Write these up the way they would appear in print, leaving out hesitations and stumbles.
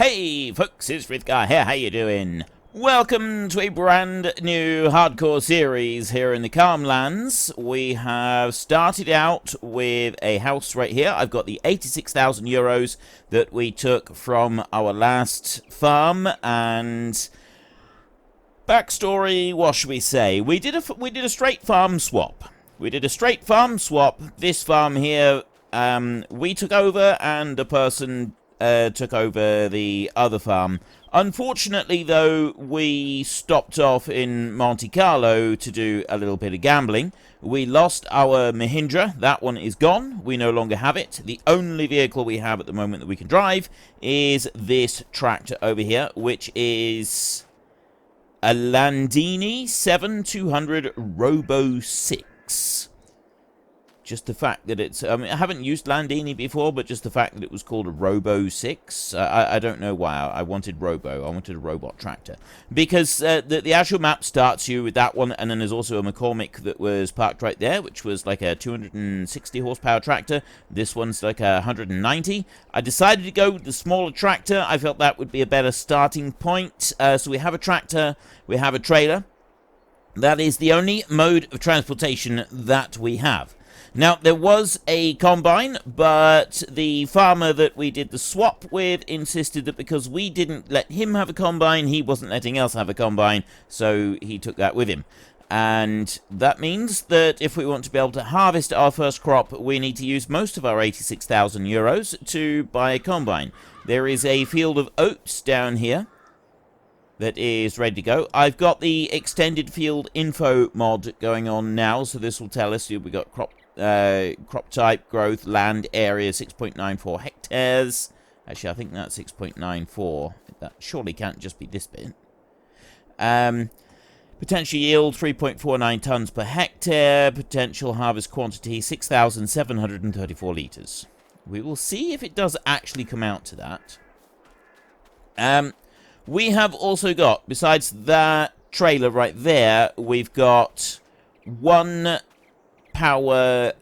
Hey folks, it's Frithgar here, how you doing? Welcome to a brand new hardcore series here in the Calmlands. We have started out with a house right here. I've got the 86,000 euros that we took from our last farm, and backstory, what should we say? We did a straight farm swap. This farm here, we took over, and a person took over the other farm. Unfortunately, though, we stopped off in Monte Carlo to do a little bit of gambling. We lost our Mahindra. That one is gone. We no longer have it. The only vehicle we have at the moment that we can drive is this tractor over here, which is a Landini 7200 Robo 6. Just the fact that it's... I haven't used Landini before, but just the fact that it was called a Robo 6. I don't know why I wanted Robo. I wanted a robot tractor. Because the actual map starts you with that one, and then there's also a McCormick that was parked right there, which was like a 260 horsepower tractor. This one's like a 190. I decided to go with the smaller tractor. I felt that would be a better starting point. So we have a tractor, we have a trailer. That is the only mode of transportation that we have. Now, there was a combine, but the farmer that we did the swap with insisted that because we didn't let him have a combine, he wasn't letting us have a combine, so he took that with him. And that means that if we want to be able to harvest our first crop, we need to use most of our 86,000 euros to buy a combine. There is a field of oats down here that is ready to go. I've got the extended field info mod going on now, so this will tell us we've got crop type, growth, land area, 6.94 hectares. Actually, I think that's 6.94. That surely can't just be this bit. Potential yield, 3.49 tons per hectare. Potential harvest quantity, 6,734 litres. We will see if it does actually come out to that. We have also got, besides that trailer right there, we've got one power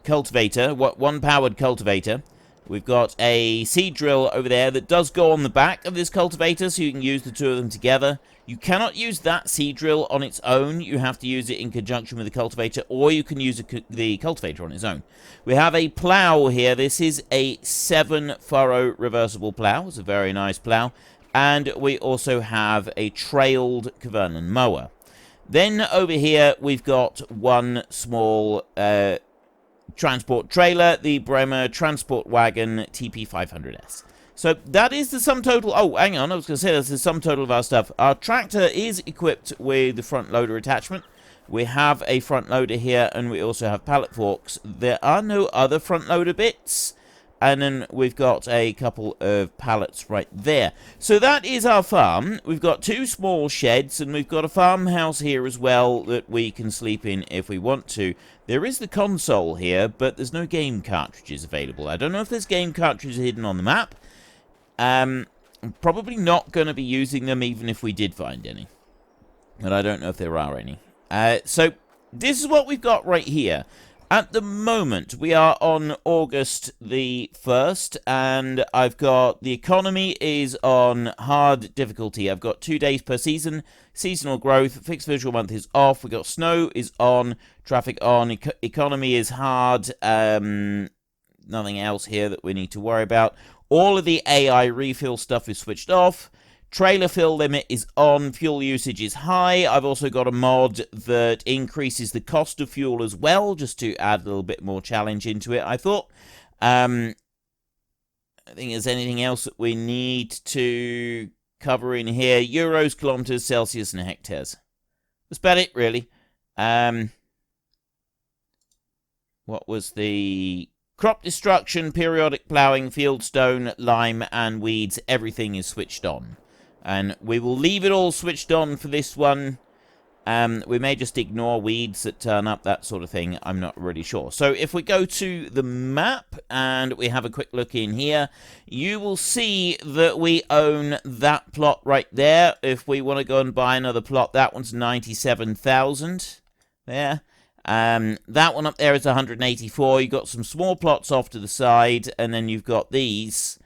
cultivator, one powered cultivator. We've got a seed drill over there that does go on the back of this cultivator, so you can use the two of them together. You cannot use that seed drill on its own. You have to use it in conjunction with the cultivator, or you can use the cultivator on its own. We have a plow here. This is a 7-furrow reversible plow. It's a very nice plow. And we also have a trailed Cavernan mower. Then over here, we've got one small transport trailer, the Bremer Transport Wagon TP500S. So that is the sum total. Oh, hang on, I was going to say that's the sum total of our stuff. Our tractor is equipped with the front loader attachment. We have a front loader here, and we also have pallet forks. There are no other front loader bits. And then we've got a couple of pallets right there. So that is our farm. We've got two small sheds, and we've got a farmhouse here as well that we can sleep in if we want to. There is the console here, but there's no game cartridges available. I don't know if there's game cartridges hidden on the map. I'm probably not going to be using them even if we did find any. But I don't know if there are any. So this is what we've got right here. At the moment, we are on August the 1st, and I've got the economy is on hard difficulty. I've got 2 days per season, seasonal growth, fixed visual month is off, we've got snow is on, traffic on, economy is hard, nothing else here that we need to worry about. All of the AI refill stuff is switched off. Trailer fill limit is on, fuel usage is high. I've also got a mod that increases the cost of fuel as well, just to add a little bit more challenge into it, I thought. I think there's anything else that we need to cover in here. Euros, kilometers, Celsius, and hectares. That's about it, really. What was the... Crop destruction, periodic ploughing, fieldstone, lime, and weeds. Everything is switched on. And we will leave it all switched on for this one. We may just ignore weeds that turn up, that sort of thing. I'm not really sure. So if we go to the map and we have a quick look in here, you will see that we own that plot right there. If we want to go and buy another plot, that one's 97,000 there. That one up there is 184. You've got some small plots off to the side, and then you've got these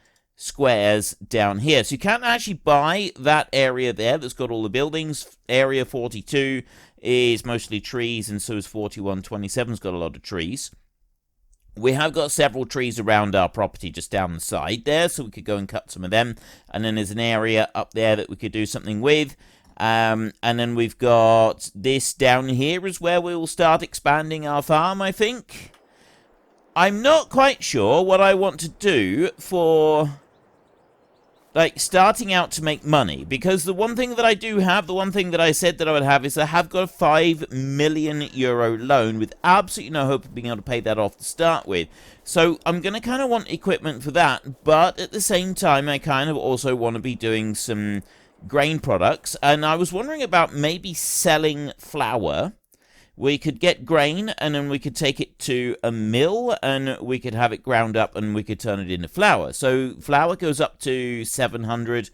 squares down here. So you can't actually buy that area there that's got all the buildings. Area 42 is mostly trees, and so is 4127's got a lot of trees. We have got several trees around our property just down the side there, so we could go and cut some of them. And then there's an area up there that we could do something with. And then we've got this down here is where we will start expanding our farm, I think. I'm not quite sure what I want to do for, like, starting out to make money. Because the one thing that I do have, the one thing that I said that I would have, is I have got a €5 million loan with absolutely no hope of being able to pay that off to start with. So I'm going to kind of want equipment for that. But at the same time, I kind of also want to be doing some grain products. And I was wondering about maybe selling flour. We could get grain, and then we could take it to a mill, and we could have it ground up, and we could turn it into flour. So flour goes up to 700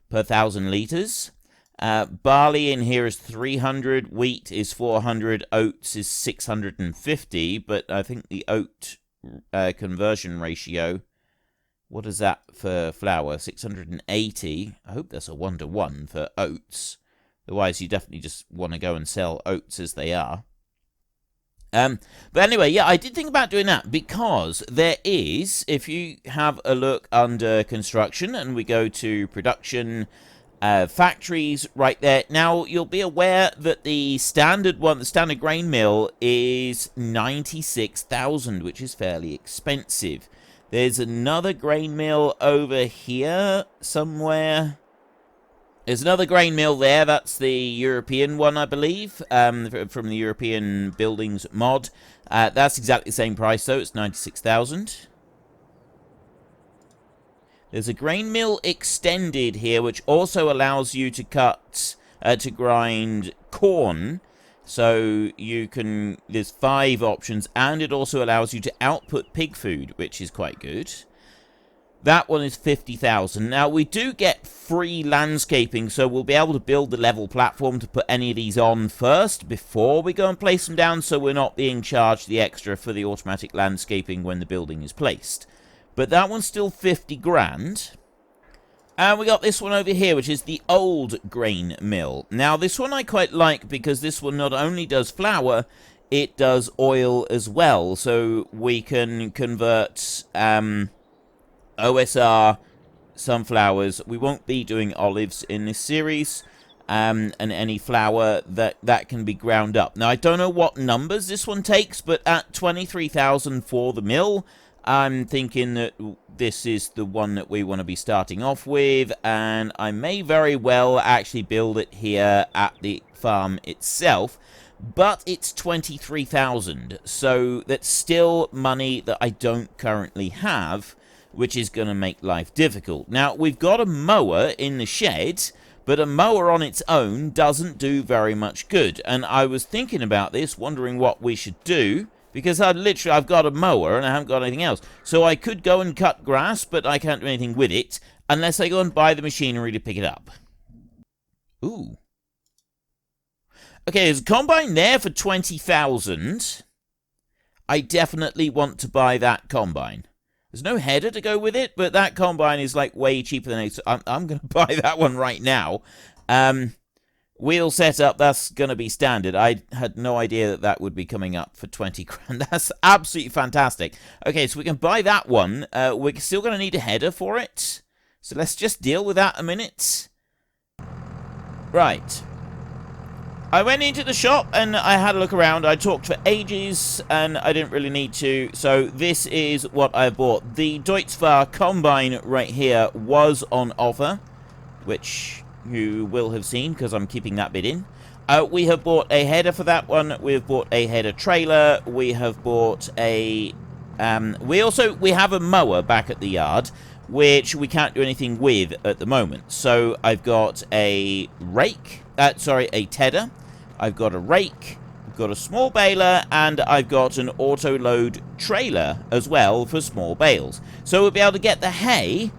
per 1,000 litres. Barley in here is 300, wheat is 400, oats is 650, but I think the oat conversion ratio, what is that for flour? 680. I hope that's a 1-to-1 for oats. Otherwise, you definitely just want to go and sell oats as they are. But anyway, yeah, I did think about doing that because there is, if you have a look under construction and we go to production factories right there, now you'll be aware that the standard one, the standard grain mill is 96,000, which is fairly expensive. There's another grain mill over here somewhere. There's another grain mill there. That's the European one, I believe, from the European Buildings mod. That's exactly the same price, though. It's 96,000. There's a grain mill extended here, which also allows you to to grind corn. So you can, there's 5 options, and it also allows you to output pig food, which is quite good. That one is 50,000. Now, we do get free landscaping, so we'll be able to build the level platform to put any of these on first before we go and place them down, so we're not being charged the extra for the automatic landscaping when the building is placed. But that one's still 50 grand. And we got this one over here, which is the old grain mill. Now, this one I quite like because this one not only does flour, it does oil as well. So we can convert OSR sunflowers. We won't be doing olives in this series. And any flour that can be ground up. Now, I don't know what numbers this one takes, but at 23,000 for the mill, I'm thinking that this is the one that we want to be starting off with, and I may very well actually build it here at the farm itself, but it's 23,000, so that's still money that I don't currently have, which is going to make life difficult. Now, we've got a mower in the shed, but a mower on its own doesn't do very much good, and I was thinking about this, wondering what we should do, because I've got a mower and I haven't got anything else. So I could go and cut grass, but I can't do anything with it unless I go and buy the machinery to pick it up. Ooh. Okay, there's a combine there for 20,000. I definitely want to buy that combine. There's no header to go with it, but that combine is like way cheaper than it. So I'm going to buy that one right now. Wheel setup, that's going to be standard. I had no idea that would be coming up for 20 grand. That's absolutely fantastic. Okay, so we can buy that one. We're still going to need a header for it. So let's just deal with that a minute. Right. I went into the shop and I had a look around. I talked for ages and I didn't really need to. So this is what I bought. The Deutz-Fahr combine right here was on offer, which you will have seen because I'm keeping that bit in. We have bought a header for that one. We've bought a header trailer. We have bought a... we have a mower back at the yard, which we can't do anything with at the moment. So I've got a rake. A tedder. I've got a rake. I've got a small baler. And I've got an auto-load trailer as well for small bales. So we'll be able to get the hay.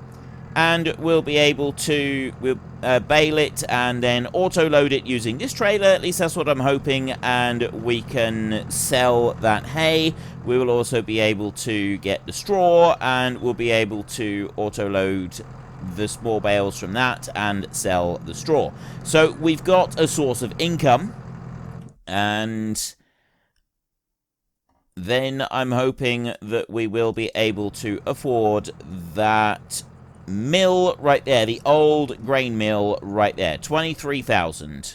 And we'll be able to... bale it, and then auto-load it using this trailer. At least that's what I'm hoping, and we can sell that hay. We will also be able to get the straw, and we'll be able to auto-load the small bales from that and sell the straw. So we've got a source of income, and then I'm hoping that we will be able to afford that mill right there, the old grain mill right there. 23,000.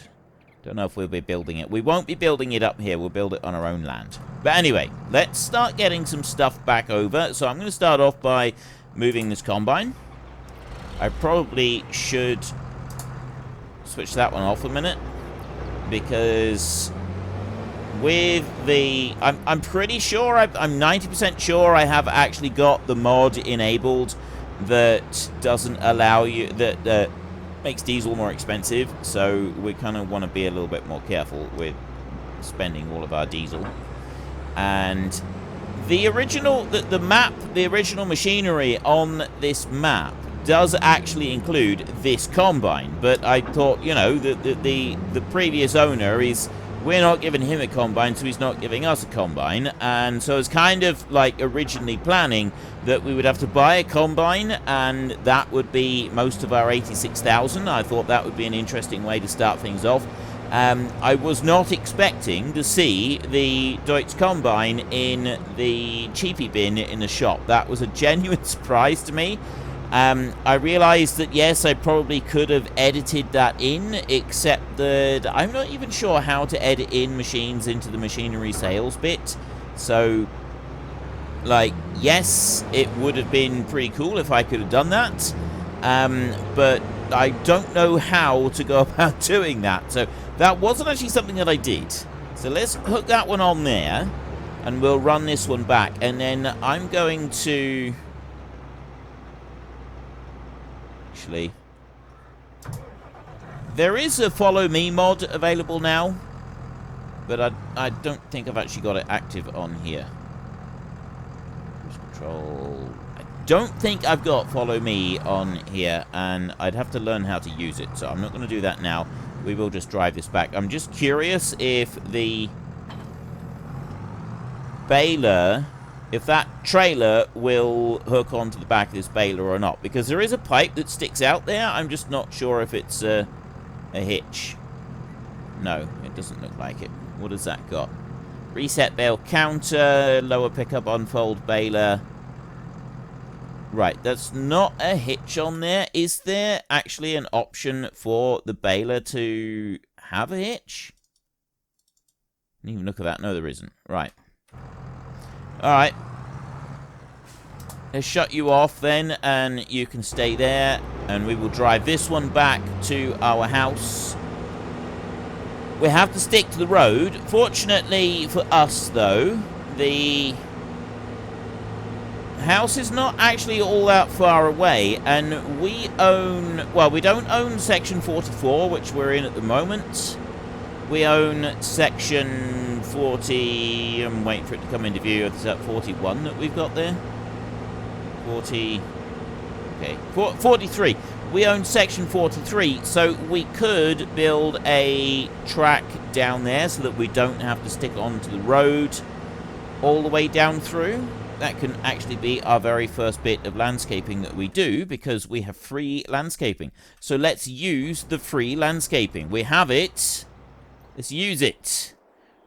Don't know if we'll be building it. We won't be building it up here. We'll build it on our own land. But anyway, let's start getting some stuff back over. So I'm going to start off by moving this combine. I probably should switch that one off a minute, because with the... I'm pretty sure, I'm 90% sure I have actually got the mod enabled that doesn't allow you, that makes diesel more expensive, so we kind of want to be a little bit more careful with spending all of our diesel. And the original, the map, the original machinery on this map does actually include this combine, but I thought, you know, the previous owner is... We're not giving him a combine, so he's not giving us a combine. And so I was kind of like originally planning that we would have to buy a combine, and that would be most of our 86,000. I thought that would be an interesting way to start things off. I was not expecting to see the Deutz combine in the cheapie bin in the shop. That was a genuine surprise to me. I realized that, yes, I probably could have edited that in, except that I'm not even sure how to edit in machines into the machinery sales bit. So, like, yes, it would have been pretty cool if I could have done that, but I don't know how to go about doing that. So that wasn't actually something that I did. So let's hook that one on there, and we'll run this one back, and then I'm going to... Actually, there is a follow me mod available now, but I don't think I've actually got it active on here. Cruise control. I don't think I've got follow me on here, and I'd have to learn how to use it, so I'm not going to do that now. We will just drive this back. I'm just curious if the baler... if that trailer will hook onto the back of this baler or not. Because there is a pipe that sticks out there. I'm just not sure if it's a hitch. No, it doesn't look like it. What has that got? Reset bale counter, lower pickup, unfold baler. Right, that's not a hitch on there. Is there actually an option for the baler to have a hitch? Didn't even look at that. No, there isn't. Right. Alright. Let's shut you off then, and you can stay there, and we will drive this one back to our house. We have to stick to the road. Fortunately for us, though, the house is not actually all that far away, and we own... Well, we don't own Section 44, which we're in at the moment. We own Section 40... I'm waiting for it to come into view. Is that 41 that we've got there? 40... Okay, 43. We own Section 43, so we could build a track down there so that we don't have to stick onto the road all the way down through. That can actually be our very first bit of landscaping that we do, because we have free landscaping. So let's use the free landscaping. We have it. Let's use it.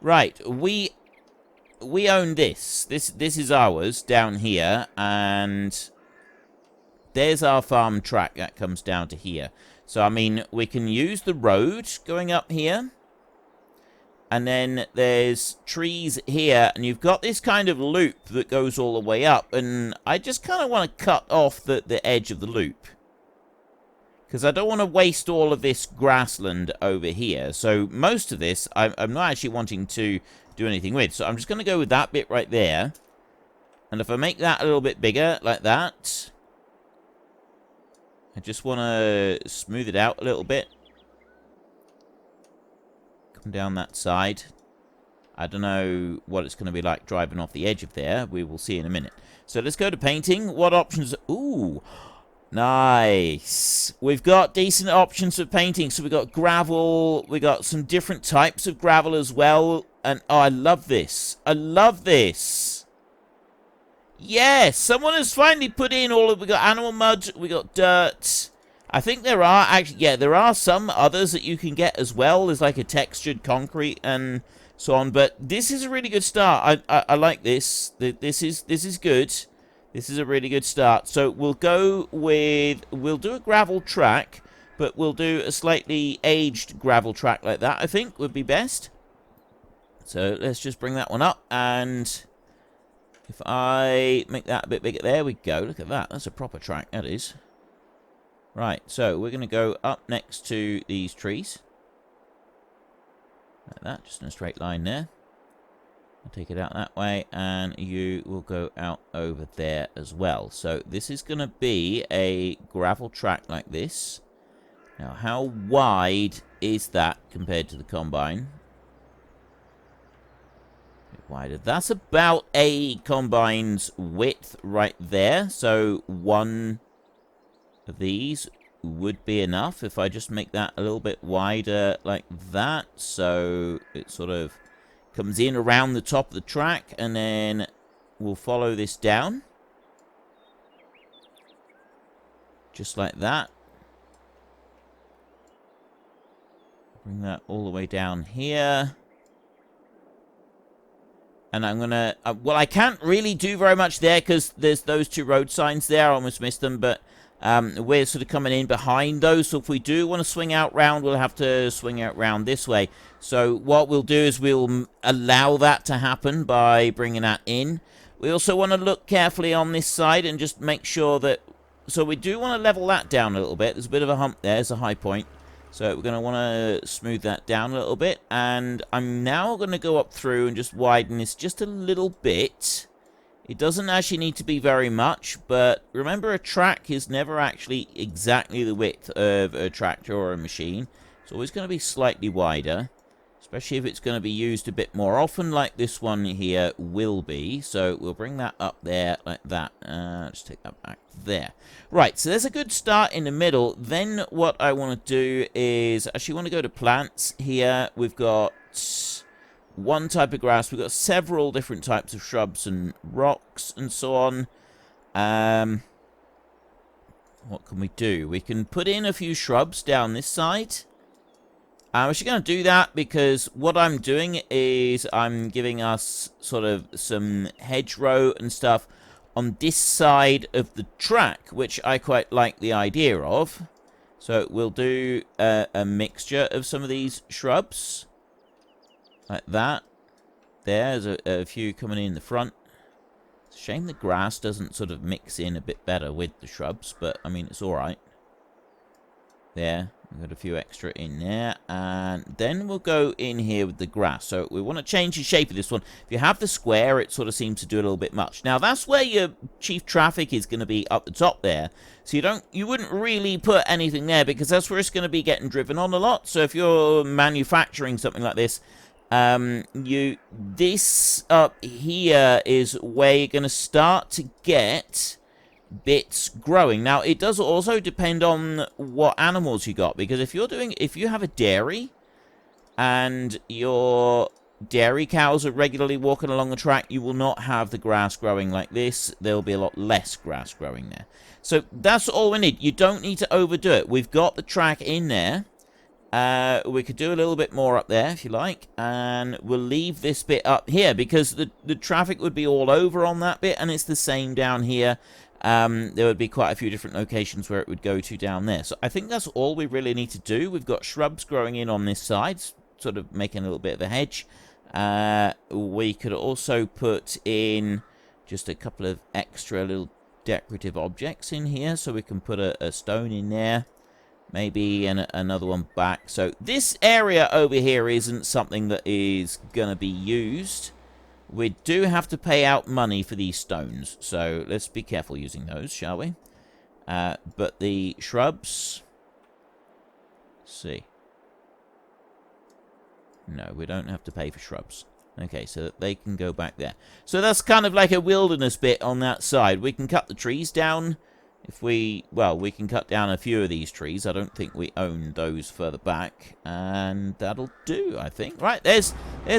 Right, we own this. This is ours down here, and there's our farm track that comes down to here. So, I mean, we can use the road going up here. And then there's trees here, and you've got this kind of loop that goes all the way up. And I just kind of want to cut off the edge of the loop, because I don't want to waste all of this grassland over here. So most of this, I'm not actually wanting to do anything with. So I'm just going to go with that bit right there. And if I make that a little bit bigger, like that, I just want to smooth it out a little bit. Come down that side. I don't know what it's going to be like driving off the edge of there. We will see in a minute. So let's go to painting. What options? Ooh. Nice. We've got decent options for painting. So we've got gravel. We got some different types of gravel as well. And oh, I love this. I love this. Yes, someone has finally put in all of... We got animal mud. We got dirt. I think there are actually... Yeah, there are some others that you can get as well. There's like a textured concrete and so on. But this is a really good start. I like this. This is good. This is a really good start. So we'll go with... We'll do a gravel track, but we'll do a slightly aged gravel track like that, I think, would be best. So let's just bring that one up. And if I make that a bit bigger... There we go. Look at that. That's a proper track, that is. Right, so we're going to go up next to these trees. Like that, just in a straight line there. I'll take it out that way, and you will go out over there as well. So this is going to be a gravel track like this. Now, how wide is that compared to the combine? A bit wider. That's about a combine's width right there. So one of these would be enough if I just make that a little bit wider like that. So it sort of comes in around the top of the track, and then we'll follow this down. Just like that. Bring that all the way down here. And I'm going to... well, I can't really do very much there because there's those two road signs there. I almost missed them, but we're sort of coming in behind those. So if we do want to swing out round, we'll have to swing out round this way. So what we'll do is we'll allow that to happen by bringing that in. We also want to look carefully on this side and just make sure that... So we do want to level that down a little bit. There's a bit of a hump there. There's a high point. So we're going to want to smooth that down a little bit. And I'm now going to go up through and just widen this just a little bit. It doesn't actually need to be very much, but remember, a track is never actually exactly the width of a tractor or a machine. It's always going to be slightly wider, especially if it's going to be used a bit more often like this one here will be. So we'll bring that up there like that. Just take that back there. Right, so there's a good start in the middle. Then what I want to do is actually want to go to plants here. We've got one type of grass. We've got several different types of shrubs and rocks and so on. What can we do? We can put in a few shrubs down this side. I'm actually going to do that because what I'm doing is I'm giving us sort of some hedgerow and stuff on this side of the track, which I quite like the idea of. So we'll do a mixture of some of these shrubs. Like that. There's a few coming in the front. It's a shame the grass doesn't sort of mix in a bit better with the shrubs, but I mean, it's alright. There. We've got a few extra in there. And then we'll go in here with the grass. So we want to change the shape of this one. If you have the square, it sort of seems to do a little bit much. Now, that's where your chief traffic is going to be up the top there. So you wouldn't really put anything there because that's where it's going to be getting driven on a lot. So if you're manufacturing something like this, this up here is where you're going to start to get bits growing. Now, it does also depend on what animals you got, because if you have a dairy and your dairy cows are regularly walking along the track, you will not have the grass growing like this. There'll be a lot less grass growing there. So that's all we need. You don't need to overdo it. We've got the track in there. We could do a little bit more up there if you like, and we'll leave this bit up here because the traffic would be all over on that bit, and it's the same down here. There would be quite a few different locations where it would go to down there. So I think that's all we really need to do. We've got shrubs growing in on this side, sort of making a little bit of a hedge. We could also put in just a couple of extra little decorative objects in here, so we can put a stone in there. Maybe another one back. So this area over here isn't something that is going to be used. We do have to pay out money for these stones. So let's be careful using those, shall we? But the shrubs... Let's see. No, we don't have to pay for shrubs. Okay, so they can go back there. So that's kind of like a wilderness bit on that side. We can cut the trees down If we, well, we can cut down a few of these trees. I don't think we own those further back. And that'll do, I think. Right, there's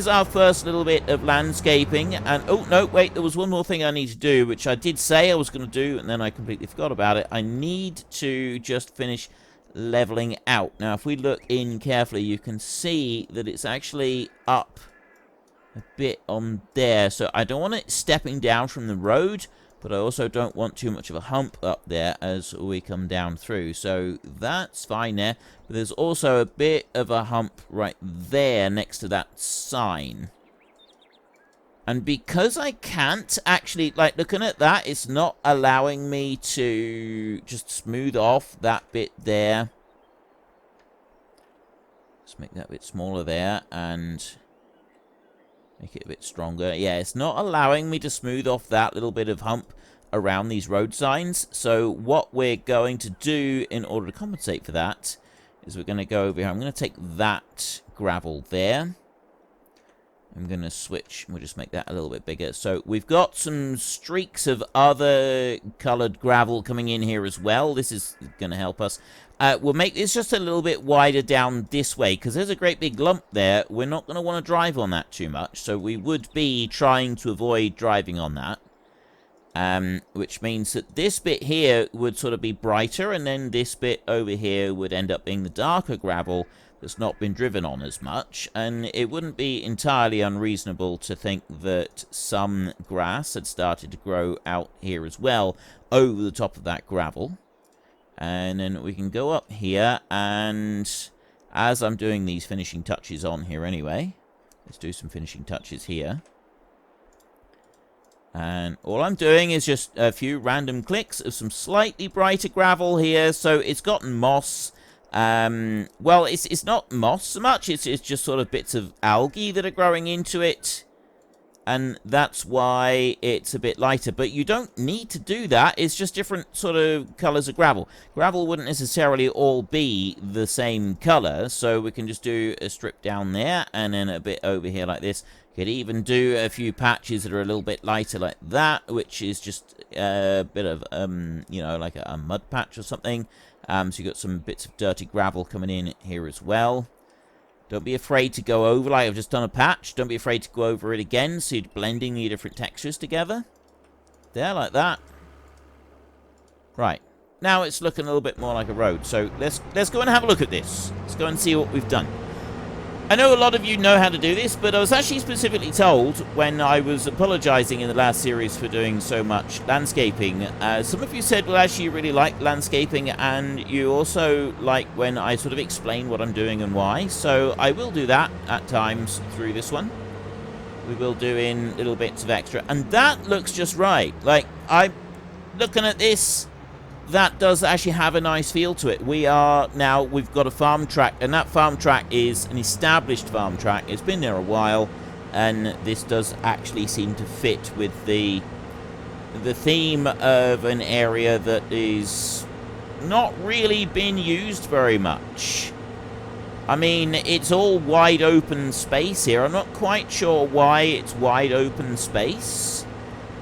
our first little bit of landscaping. And, oh, no, wait, there was one more thing I need to do, which I did say I was going to do, and then I completely forgot about it. I need to just finish leveling out. Now, if we look in carefully, you can see that it's actually up a bit on there. So I don't want it stepping down from the road, but I also don't want too much of a hump up there as we come down through. So that's fine there. But there's also a bit of a hump right there next to that sign. And because I can't actually, like, looking at that, it's not allowing me to just smooth off that bit there. Let's make that a bit smaller there and make it a bit stronger. Yeah, it's not allowing me to smooth off that little bit of hump around these road signs. So what we're going to do in order to compensate for that is we're going to go over here. I'm going to take that gravel there. I'm going to switch. We'll just make that a little bit bigger. So we've got some streaks of other colored gravel coming in here as well. This is going to help us. We'll make this just a little bit wider down this way because there's a great big lump there. We're not going to want to drive on that too much. So we would be trying to avoid driving on that. Which means that this bit here would sort of be brighter, and then this bit over here would end up being the darker gravel that's not been driven on as much. And it wouldn't be entirely unreasonable to think that some grass had started to grow out here as well over the top of that gravel. And then we can go up here, and as I'm doing these finishing touches on here anyway, let's do some finishing touches here. And all I'm doing is just a few random clicks of some slightly brighter gravel here. So it's gotten moss. Well, it's not moss so much. It's just sort of bits of algae that are growing into it. And that's why it's a bit lighter. But you don't need to do that. It's just different sort of colors of gravel. Gravel wouldn't necessarily all be the same color. So we can just do a strip down there and then a bit over here like this. Could even do a few patches that are a little bit lighter like that, which is just a bit of, you know, like a mud patch or something. So you've got some bits of dirty gravel coming in here as well. Don't be afraid to go over, like I've just done a patch. Don't be afraid to go over it again, so you're blending the different textures together. There, like that. Right. Now it's looking a little bit more like a road. So let's go and have a look at this. Let's go and see what we've done. I know a lot of you know how to do this, but I was actually specifically told when I was apologizing in the last series for doing so much landscaping. Some of you said, well, actually, you really like landscaping, and you also like when I sort of explain what I'm doing and why. So I will do that at times through this one. We will do in little bits of extra. And that looks just right. Like, I'm looking at this. That does actually have a nice feel to it. We've got a farm track, and that farm track is an established farm track. It's been there a while, and this does actually seem to fit with the theme of an area that is not really been used very much. I mean, it's all wide open space here. I'm not quite sure why it's wide open space.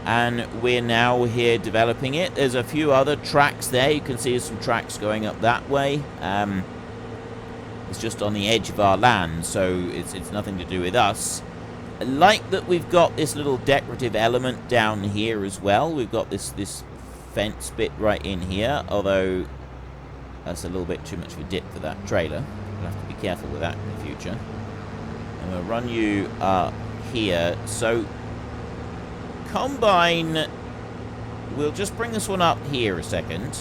And we're now here developing it. There's a few other tracks there. You can see some tracks going up that way. It's just on the edge of our land, so it's nothing to do with us. I like that we've got this little decorative element down here as well. We've got this fence bit right in here, although that's a little bit too much of a dip for that trailer. We'll have to be careful with that in the future. And we'll run you here. So combine, we'll just bring this one up here a second.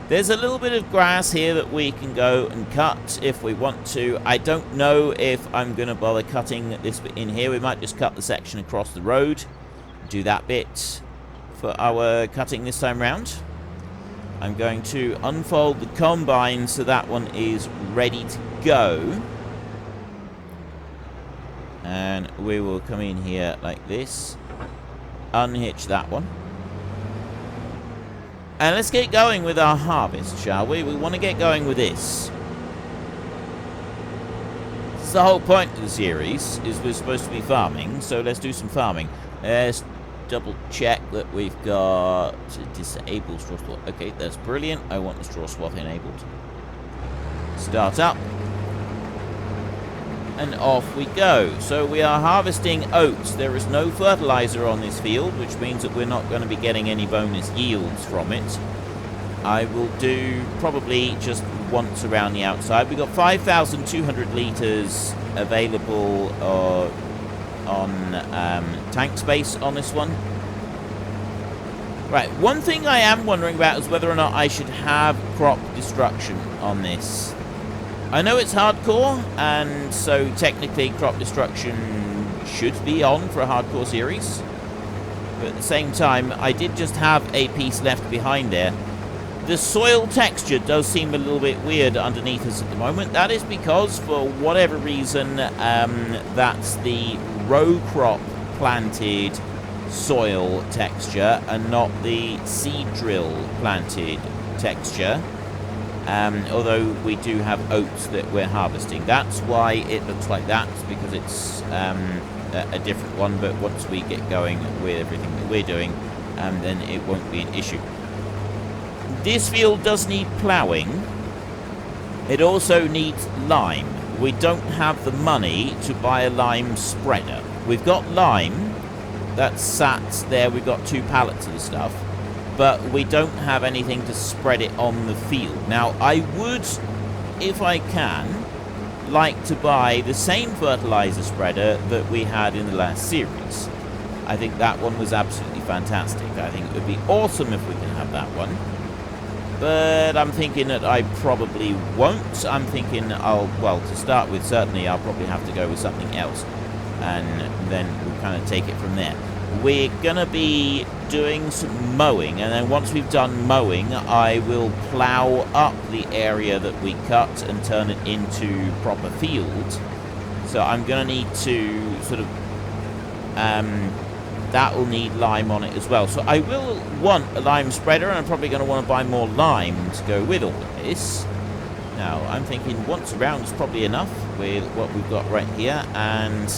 There's a little bit of grass here that we can go and cut if we want to. I don't know if I'm going to bother cutting this bit in here. We might just cut the section across the road, do that bit for our cutting this time round. I'm going to unfold the combine so that one is ready to go. And we will come in here like this. Unhitch that one. And let's get going with our harvest, shall we? We want to get going with this. This is the whole point of the series, is we're supposed to be farming, so let's do some farming. Let's double check that we've got disable straw swath. Okay, that's brilliant. I want the straw swath enabled. Start up. And off we go. So we are harvesting oats. There is no fertilizer on this field, which means that we're not going to be getting any bonus yields from it. I will do probably just once around the outside. We've got 5,200 litres available on tank space on this one. Right, one thing I am wondering about is whether or not I should have crop destruction on this. I know it's hardcore, and so technically crop destruction should be on for a hardcore series. But at the same time, I did just have a piece left behind there. The soil texture does seem a little bit weird underneath us at the moment. That is because, for whatever reason, that's the row crop planted soil texture and not the seed drill planted texture. Although we do have oats that we're harvesting. That's why it looks like that, because it's a different one. But once we get going with everything that we're doing, then it won't be an issue. This field does need ploughing. It also needs lime. We don't have the money to buy a lime spreader. We've got lime that's sat there. We've got 2 pallets of the stuff. But we don't have anything to spread it on the field. Now, I would, if I can, like to buy the same fertilizer spreader that we had in the last series. I think that one was absolutely fantastic. I think it would be awesome if we can have that one. But I'm thinking that I probably won't. I'm thinking well, to start with, certainly I'll probably have to go with something else. And then we'll kind of take it from there. We're going to be doing some mowing, and then once we've done mowing, I will plough up the area that we cut and turn it into proper field. So I'm going to need to sort of... that will need lime on it as well. So I will want a lime spreader, and I'm probably going to want to buy more lime to go with all of this. Now, I'm thinking once around is probably enough with what we've got right here, and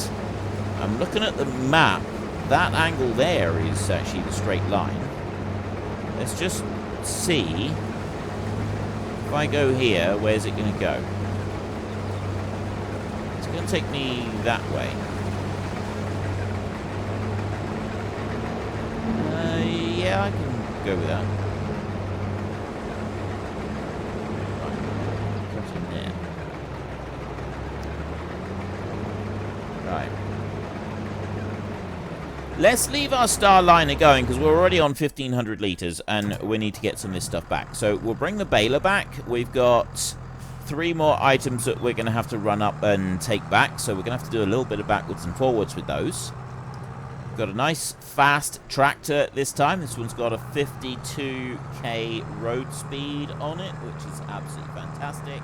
I'm looking at the map. That angle there is actually the straight line. Let's just see. If I go here, where's it going to go? It's going to take me that way. Yeah, I can go with that. Cut in there. Right. Let's leave our star liner going, because we're already on 1,500 litres, and we need to get some of this stuff back. So we'll bring the baler back. We've got 3 more items that we're going to have to run up and take back, so we're going to have to do a little bit of backwards and forwards with those. We've got a nice, fast tractor this time. This one's got a 52k road speed on it, which is absolutely fantastic.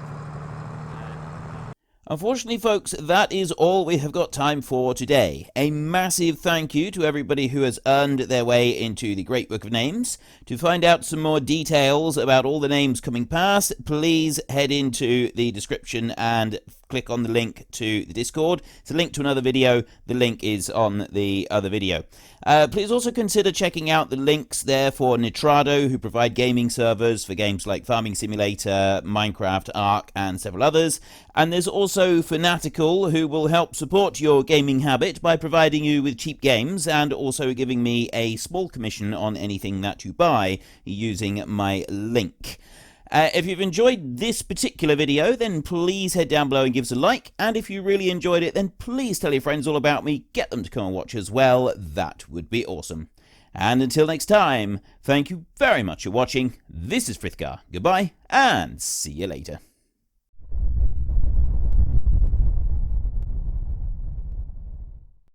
Unfortunately, folks, that is all we have got time for today. A massive thank you to everybody who has earned their way into the Great Book of Names. To find out some more details about all the names coming past, please head into the description and click on the link to the Discord. It's a link to another video. The link is on the other video. Please also consider checking out the links there for Nitrado, who provide gaming servers for games like Farming Simulator, Minecraft, Ark, and several others. And there's also Fanatical, who will help support your gaming habit by providing you with cheap games and also giving me a small commission on anything that you buy using my link. If you've enjoyed this particular video, then please head down below and give us a like. And if you really enjoyed it, then please tell your friends all about me. Get them to come and watch as well. That would be awesome. And until next time, thank you very much for watching. This is Frithgar. Goodbye, and see you later.